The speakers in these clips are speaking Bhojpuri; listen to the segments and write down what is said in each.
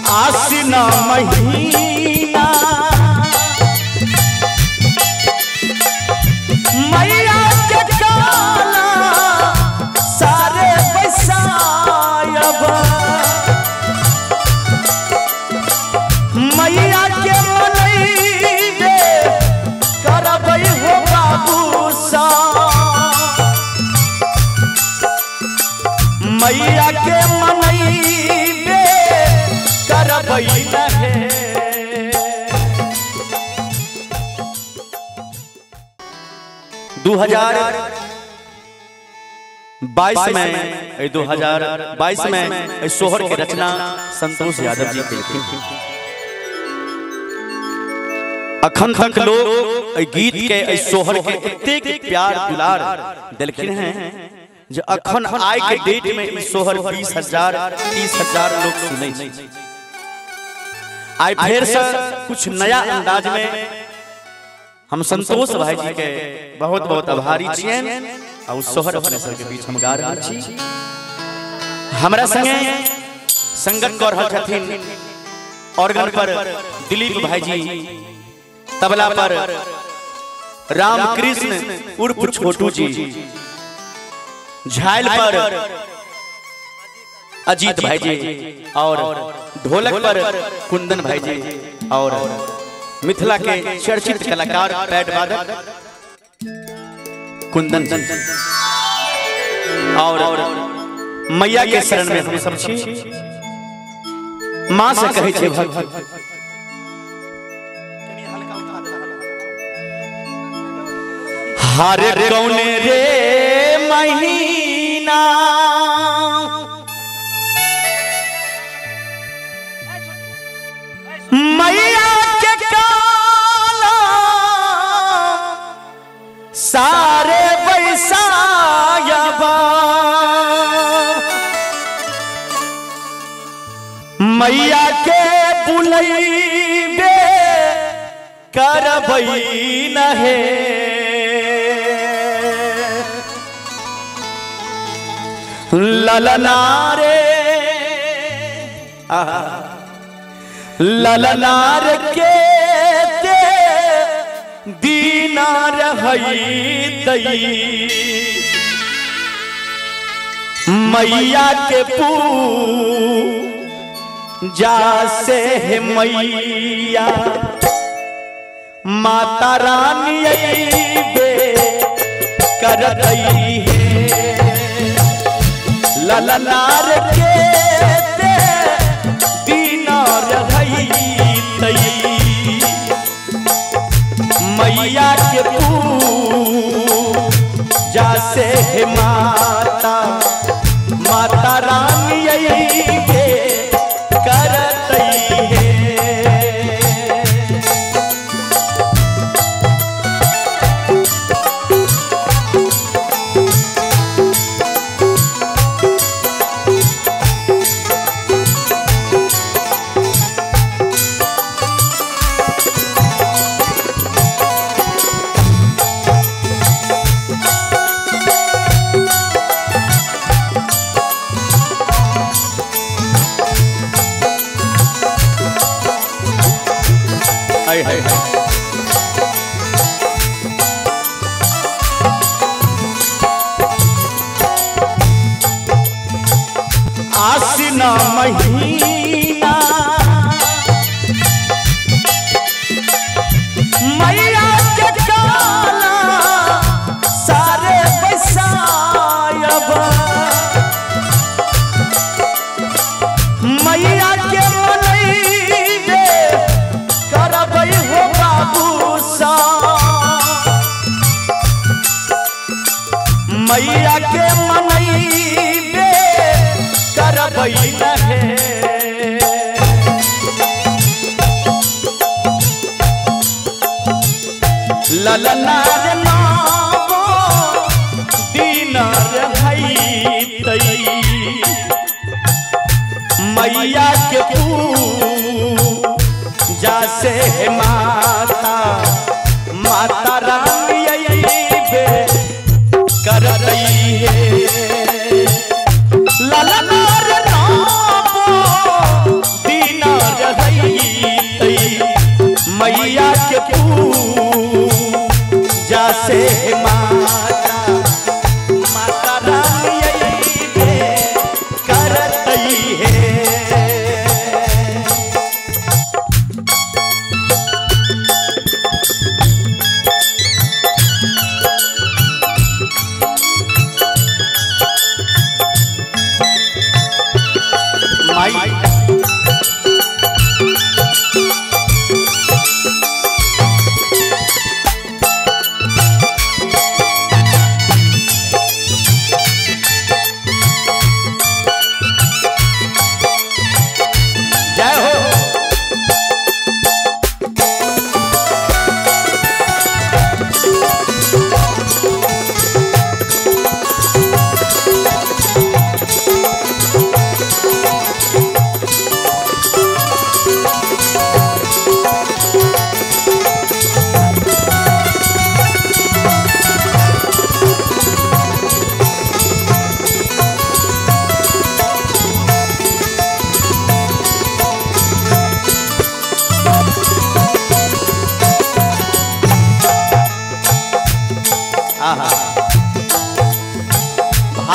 आसिन महीना मैया के काला सारे बसायब मैया के मनैबे करबै हो बाबू सा मैया के मनैबे करबै नहे 2022 में 2022 में सोहर के रचना संतोष यादव जी के अखन तक लोग गीत के सोहर के इतने प्यार दुलार दिलखिन हैं जो अखन आय के डेट में सोहर 20,000 30,000 लोग सुने आय फिर से कुछ नया अंदाज में हम संतोष भाई जी के बहुत बहुत आभारी छियन और सोहर अपने सर के बीच हम गा रहल छी हमरा संगे संगत कर रहल छथिन ऑर्गन पर दिलीप भाई जी तबला पर रामकृष्ण उर्फ छोटू जी झाइल पर अजीत भाई जी और ढोलक पर कुंदन भाई जी और मिथिला के चर्चित कलाकार पैड वादक कुंदन जी और मैया के शरण में हम सब छी मां से कहै छै भक्त हर कौने रे महीना मैया के काला सारे बैसायबा मैया के बुलैबे करबै नहे ललना रे ललनार के ते दीना रहई तई मैया के पूजा से है मैया माता रानी बे करतई है ललनार के दीना रहई तई मैया के पूजा से है माता माता रानी के करतई है आसिन महीना मैया के काला सारे बसायब मैया के मनैबे करबै हो बाबू सा मैया के मनैबे करबै नहे ललनार नामो दीना रहई तई मैया के पूजा से माता माता रानी बे करतई है ललनार नामो दीना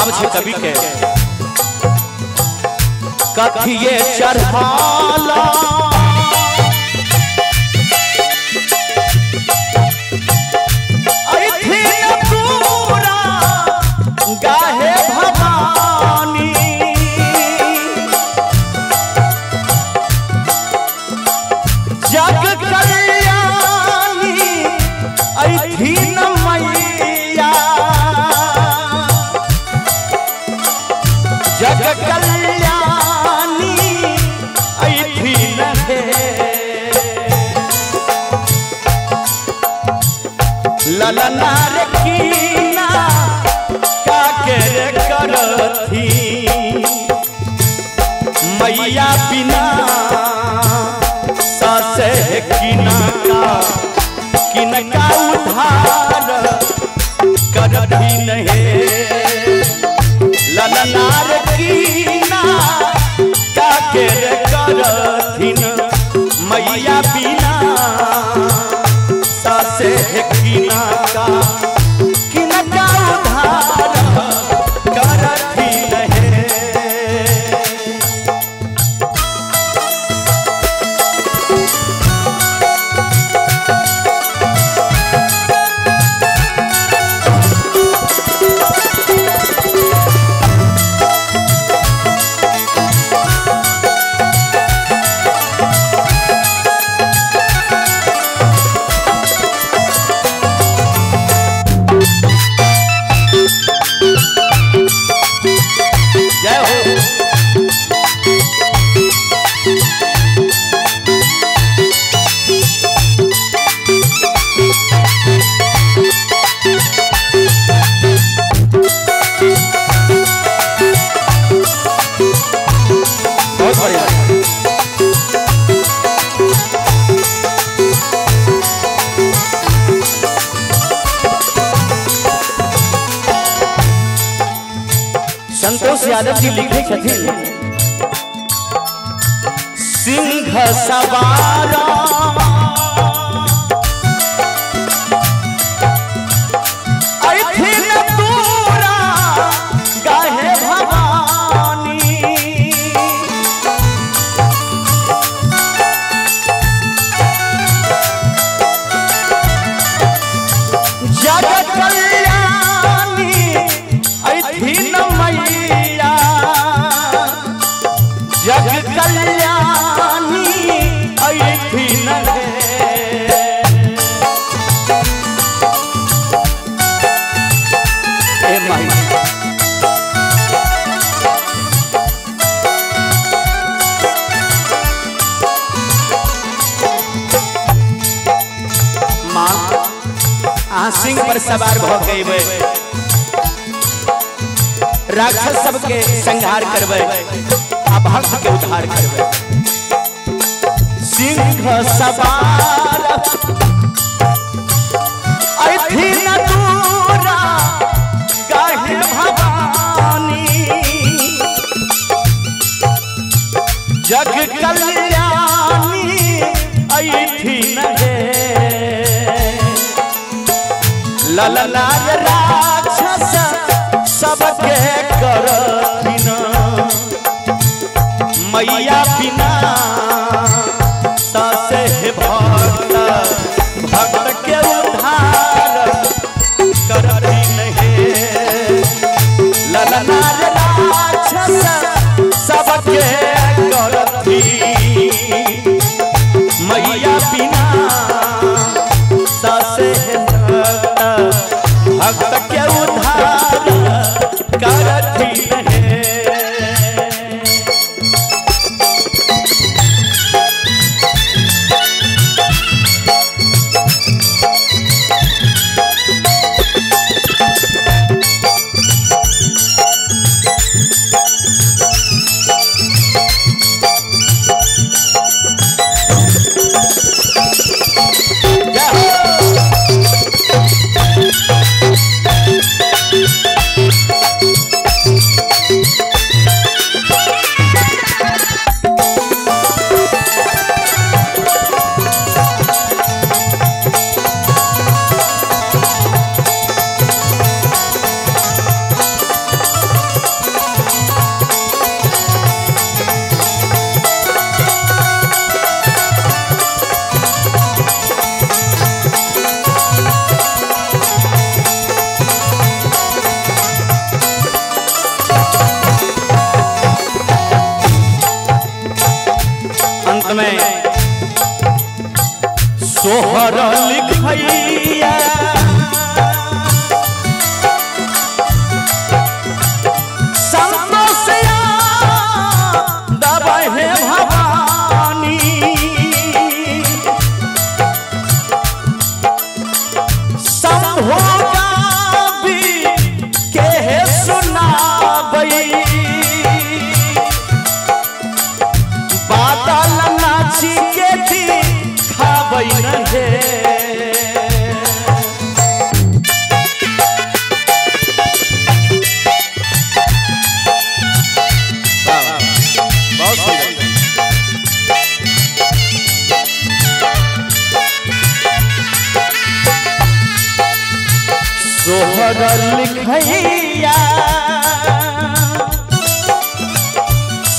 भाव छे कवि के कथिए चढ़ाला गाहे भवानी जग कल्याणी ऐथिन मैया जग कल्याणी ऐथिन हे ललना रखीना करथी मैया बिना सासे किनका उधार करथी नहीं ललनार कीना का करथिन मैया बिना सासे किनका उधार करथी नहीं संतोष यादव जी लिखे छथिन सिंह सवारा ऐथिन दूरा गाहे भवानी जग कल्याणी ऐथिन मैया जग कल्याणी ऐथिन हे माई मां सिंह पर सवार भ गई राक्षस सबके संहार करबे आ भक्त के उद्धार करबे सिंह सवार ऐथिन दूरा गाहे भवानी जग कल्याणी ऐथिन हे ललनार राक्षस सबके करथिन मैया बिना सासे भक्त के उद्धार करथिन हे ललनार राक्षस सबके करथिन मैया बिना सासे भक्त के उद्धार करथिन हे अंत में सोहर लिखैया संतोषिया दबाहे भवानी संभोगा भी के सुनाबई बादल नाची के थी खाबई रहे बहुत सोहर लिखैया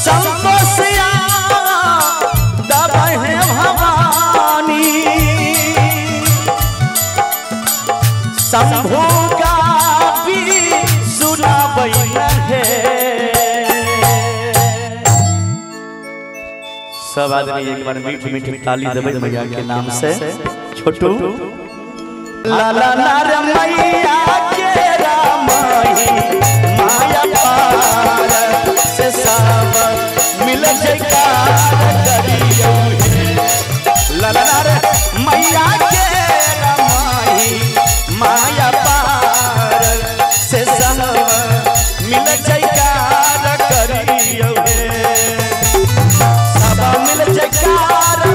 संतोषिया दबाहे भवानी संभोगा भी सुनाबई रहे सब आदमी एक बार मीठी मीठी ताली देबै मैया के नाम से छोटू लाला नार मैया के रामाई माया पार से सब मिल जयकार करियो लाला नार मैया के रामाई माया पार से सब मिल जयकार करियो सब मिल जयकार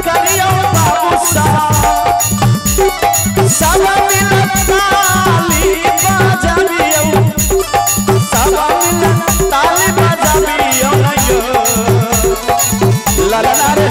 करियो बाबू साहब सब मिल ताली बजाबियो सब मिल ताली बजाबियो लाला रे